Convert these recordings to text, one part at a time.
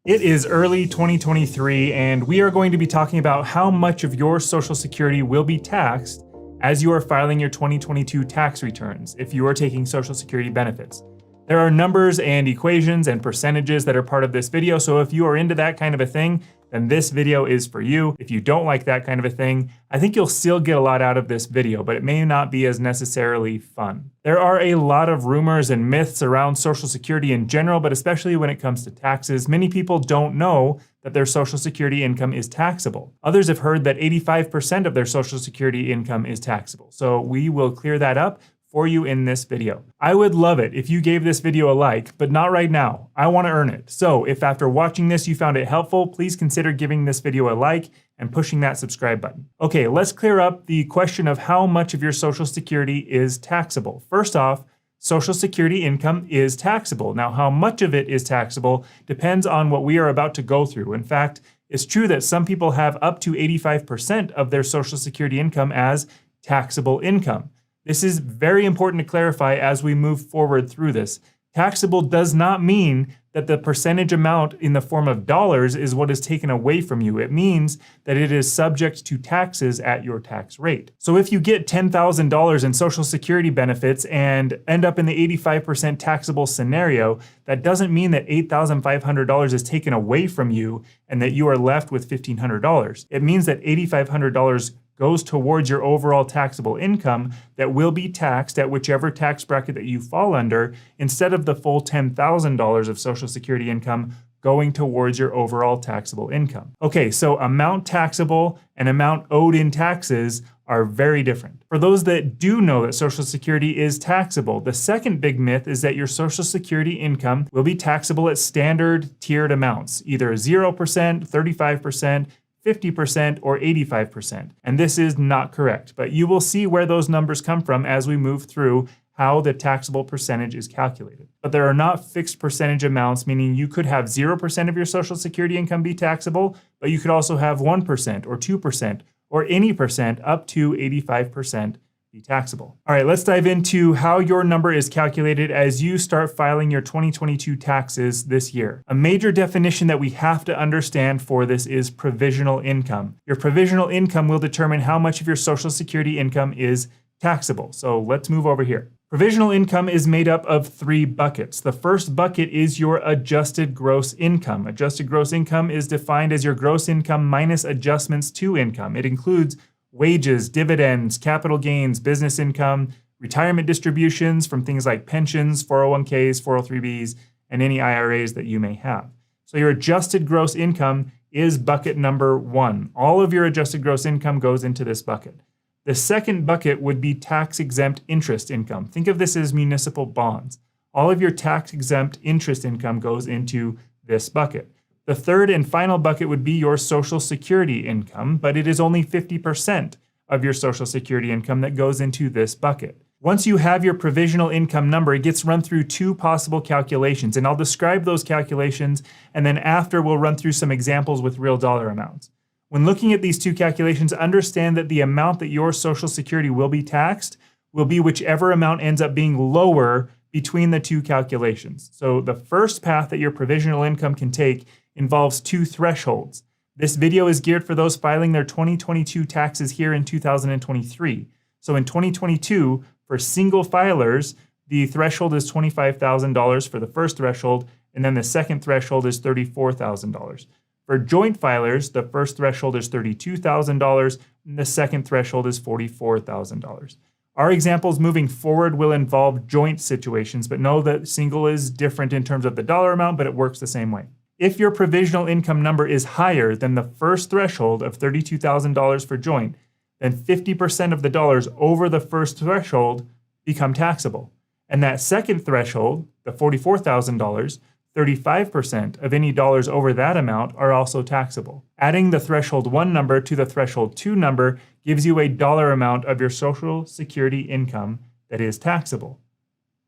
It is early 2023, and we are going to be talking about how much of your Social Security will be taxed as you are filing your 2022 tax returns if you are taking Social Security benefits. There are numbers and equations and percentages that are part of this video, so if you are into that kind of a thing, then this video is for you. If you don't like that kind of a thing, I think you'll still get a lot out of this video, but it may not be as necessarily fun. There are a lot of rumors and myths around Social Security in general, but especially when it comes to taxes. Many people don't know that their Social Security income is taxable. Others have heard that 85% of their Social Security income is taxable. So we will clear that up for you in this video. I would love it if you gave this video a like, but not right now. I want to earn it. So if after watching this you found it helpful, please consider giving this video a like and pushing that subscribe button. Okay, let's clear up the question of how much of your Social Security is taxable. First off, Social Security income is taxable. Now, how much of it is taxable depends on what we are about to go through. In fact, it's true that some people have up to 85% of their Social Security income as taxable income. This is very important to clarify as we move forward through this. Taxable does not mean that the percentage amount in the form of dollars is what is taken away from you. It means that it is subject to taxes at your tax rate. So if you get $10,000 in Social Security benefits and end up in the 85% taxable scenario, that doesn't mean that $8,500 is taken away from you and that you are left with $1,500. It means that $8,500 goes towards your overall taxable income that will be taxed at whichever tax bracket that you fall under, instead of the full $10,000 of Social Security income going towards your overall taxable income. Okay, so amount taxable and amount owed in taxes are very different. For those that do know that Social Security is taxable, the second big myth is that your Social Security income will be taxable at standard tiered amounts, either 0%, 35%, 50%, or 85%. And this is not correct, but you will see where those numbers come from as we move through how the taxable percentage is calculated. But there are not fixed percentage amounts, meaning you could have 0% of your Social Security income be taxable, but you could also have 1% or 2% or any percent up to 85% be taxable. All right, let's dive into how your number is calculated as you start filing your 2022 taxes this year. A major definition that we have to understand for this is provisional income. Your provisional income will determine how much of your Social Security income is taxable. So let's move over here. Provisional income is made up of three buckets. The first bucket is your adjusted gross income. Adjusted gross income is defined as your gross income minus adjustments to income. It includes wages, dividends, capital gains, business income, retirement distributions from things like pensions, 401ks, 403bs, and any IRAs that you may have. So your adjusted gross income is bucket number one. All of your adjusted gross income goes into this bucket. The second bucket would be tax-exempt interest income. Think of this as municipal bonds. All of your tax-exempt interest income goes into this bucket. The third and final bucket would be your Social Security income, but it is only 50% of your Social Security income that goes into this bucket. Once you have your provisional income number, it gets run through two possible calculations, and I'll describe those calculations, and then after we'll run through some examples with real dollar amounts. When looking at these two calculations, understand that the amount that your Social Security will be taxed will be whichever amount ends up being lower between the two calculations. So the first path that your provisional income can take involves two thresholds. This video is geared for those filing their 2022 taxes here in 2023. So in 2022, for single filers, the threshold is $25,000 for the first threshold, and then the second threshold is $34,000. For joint filers, the first threshold is $32,000, and the second threshold is $44,000. Our examples moving forward will involve joint situations, but know that single is different in terms of the dollar amount, but it works the same way. If your provisional income number is higher than the first threshold of $32,000 for joint, then 50% of the dollars over the first threshold become taxable. And that second threshold, the $44,000, 35% of any dollars over that amount are also taxable. Adding the threshold 1 number to the threshold 2 number gives you a dollar amount of your Social Security income that is taxable.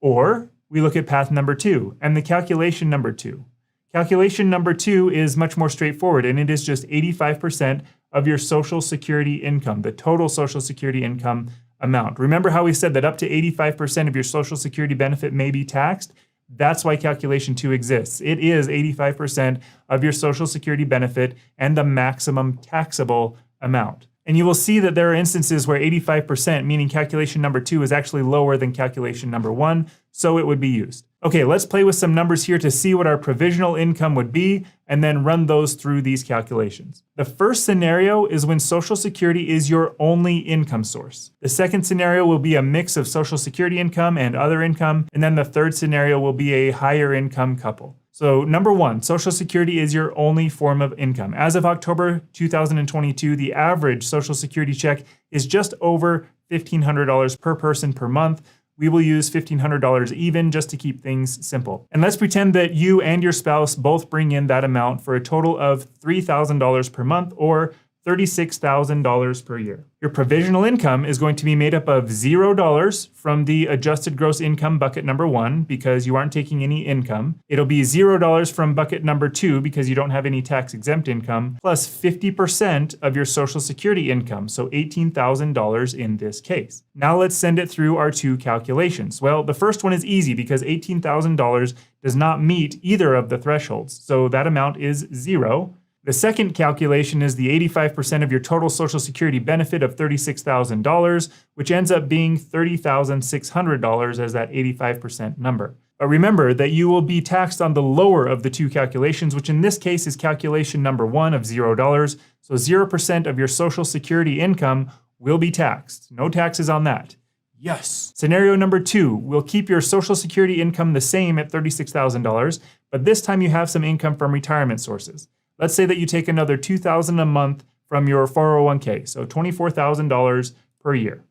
Or we look at path number 2 and the calculation number 2. Calculation number 2 is much more straightforward, and it is just 85% of your Social Security income, the total Social Security income amount. Remember how we said that up to 85% of your Social Security benefit may be taxed? That's why calculation 2 exists. It is 85% of your Social Security benefit and the maximum taxable amount. And you will see that there are instances where 85%, meaning calculation number 2, is actually lower than calculation number 1, so it would be used. Okay, let's play with some numbers here to see what our provisional income would be, and then run those through these calculations. The first scenario is when Social Security is your only income source. The second scenario will be a mix of Social Security income and other income, and then the third scenario will be a higher income couple. So number 1, Social Security is your only form of income. As of October 2022, the average Social Security check is just over $1,500 per person per month. We will use $1,500 even just to keep things simple. And let's pretend that you and your spouse both bring in that amount for a total of $3,000 per month, or $36,000 per year. Your provisional income is going to be made up of $0 from the adjusted gross income bucket number 1 because you aren't taking any income. It'll be $0 from bucket number 2 because you don't have any tax exempt income, plus 50% of your Social Security income, so $18,000 in this case. Now let's send it through our two calculations. Well, the first one is easy because $18,000 does not meet either of the thresholds, so that amount is 0. The second calculation is the 85% of your total Social Security benefit of $36,000, which ends up being $30,600 as that 85% number. But remember that you will be taxed on the lower of the two calculations, which in this case is calculation number 1 of $0. So 0% of your Social Security income will be taxed. No taxes on that. Yes. Scenario number 2, will keep your Social Security income the same at $36,000, but this time you have some income from retirement sources. Let's say that you take another $2,000 a month from your 401k, so $24,000 per year.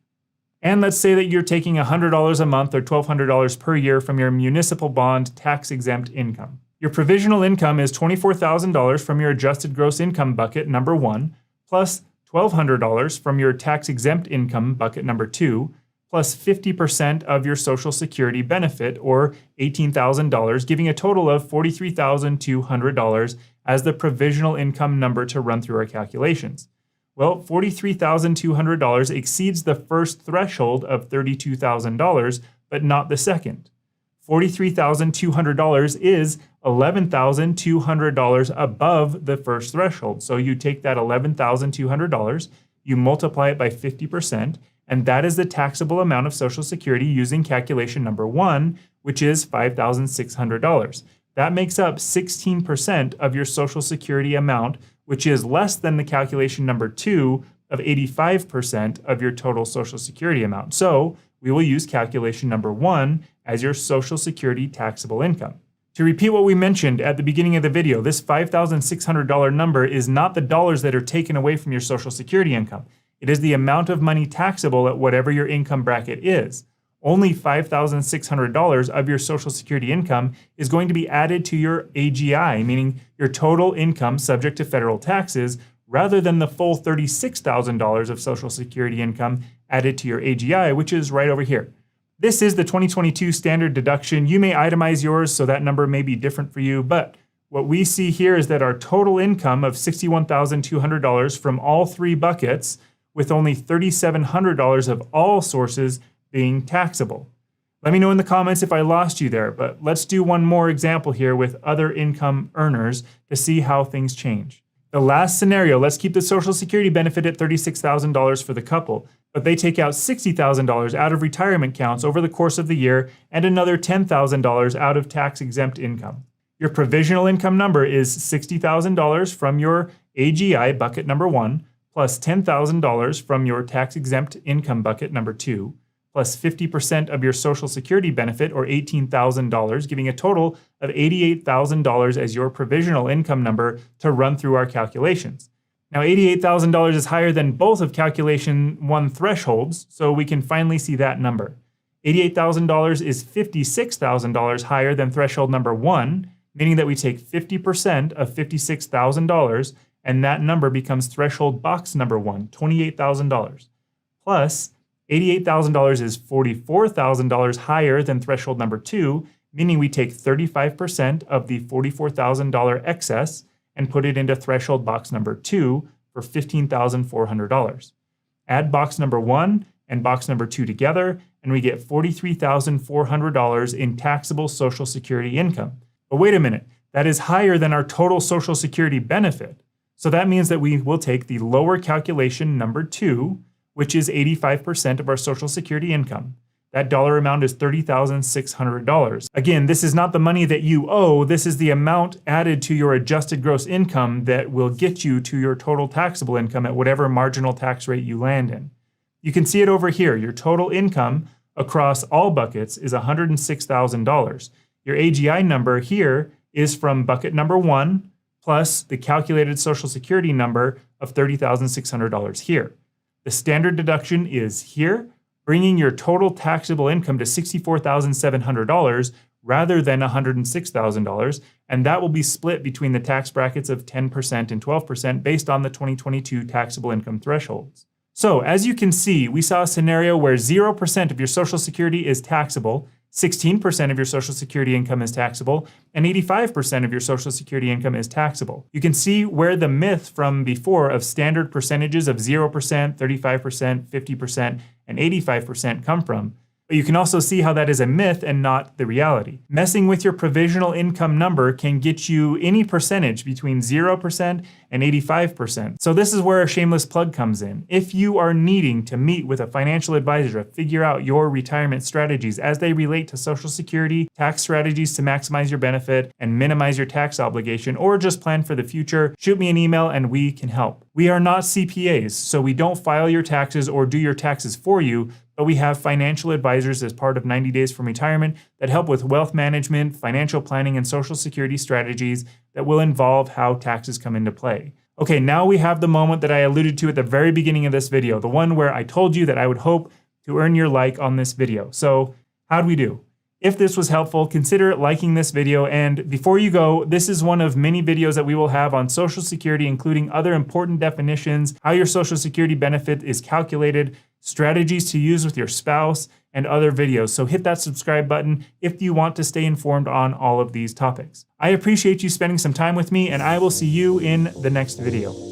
And let's say that you're taking $100 a month or $1,200 per year from your municipal bond tax-exempt income. Your provisional income is $24,000 from your adjusted gross income bucket number 1, plus $1,200 from your tax-exempt income bucket number 2, plus 50% of your Social Security benefit, or $18,000, giving a total of $43,200 as the provisional income number to run through our calculations. Well, $43,200 exceeds the first threshold of $32,000, but not the second. $43,200 is $11,200 above the first threshold. So you take that $11,200, you multiply it by 50%, and that is the taxable amount of Social Security using calculation number 1, which is $5,600. That makes up 16% of your Social Security amount, which is less than the calculation number 2 of 85% of your total Social Security amount. So we will use calculation number 1 as your Social Security taxable income. To repeat what we mentioned at the beginning of the video, this $5,600 number is not the dollars that are taken away from your Social Security income. It is the amount of money taxable at whatever your income bracket is. Only $5,600 of your Social Security income is going to be added to your AGI, meaning your total income subject to federal taxes, rather than the full $36,000 of Social Security income added to your AGI, which is right over here. This is the 2022 standard deduction. You may itemize yours, so that number may be different for you, but what we see here is that our total income of $61,200 from all three buckets, with only $3,700 of all sources being taxable. Let me know in the comments if I lost you there, but let's do one more example here with other income earners to see how things change. The last scenario, let's keep the Social Security benefit at $36,000 for the couple, but they take out $60,000 out of retirement counts over the course of the year and another $10,000 out of tax-exempt income. Your provisional income number is $60,000 from your AGI bucket number 1, plus $10,000 from your tax-exempt income bucket number 2, plus 50% of your Social Security benefit, or $18,000, giving a total of $88,000 as your provisional income number to run through our calculations. Now, $88,000 is higher than both of calculation 1 thresholds, so we can finally see that number. $88,000 is $56,000 higher than threshold number 1, meaning that we take 50% of $56,000, and that number becomes threshold box number 1, $28,000. Plus, $88,000 is $44,000 higher than threshold number 2, meaning we take 35% of the $44,000 excess and put it into threshold box number 2 for $15,400. Add box number 1 and box number 2 together, and we get $43,400 in taxable Social Security income. But wait a minute, that is higher than our total Social Security benefit. So that means that we will take the lower calculation number 2, which is 85% of our Social Security income. That dollar amount is $30,600. Again, this is not the money that you owe. This is the amount added to your adjusted gross income that will get you to your total taxable income at whatever marginal tax rate you land in. You can see it over here. Your total income across all buckets is $106,000. Your AGI number here is from bucket number 1 plus the calculated Social Security number of $30,600 here. The standard deduction is here, bringing your total taxable income to $64,700 rather than $106,000, and that will be split between the tax brackets of 10% and 12% based on the 2022 taxable income thresholds. So, as you can see, we saw a scenario where 0% of your Social Security is taxable, 16% of your Social Security income is taxable, and 85% of your Social Security income is taxable. You can see where the myth from before of standard percentages of 0%, 35%, 50%, and 85% come from. But you can also see how that is a myth and not the reality. Messing with your provisional income number can get you any percentage between 0% and 85%. So this is where a shameless plug comes in. If you are needing to meet with a financial advisor to figure out your retirement strategies as they relate to Social Security, tax strategies to maximize your benefit and minimize your tax obligation, or just plan for the future, shoot me an email and we can help. We are not CPAs, so we don't file your taxes or do your taxes for you, but we have financial advisors as part of 90 Days from Retirement that help with wealth management, financial planning, and Social Security strategies that will involve how taxes come into play. Okay, now we have the moment that I alluded to at the very beginning of this video, the one where I told you that I would hope to earn your like on this video. So how'd we do? If this was helpful, consider liking this video. And before you go, this is one of many videos that we will have on Social Security, including other important definitions, how your Social Security benefit is calculated, strategies to use with your spouse, and other videos. So hit that subscribe button if you want to stay informed on all of these topics. I appreciate you spending some time with me, and I will see you in the next video.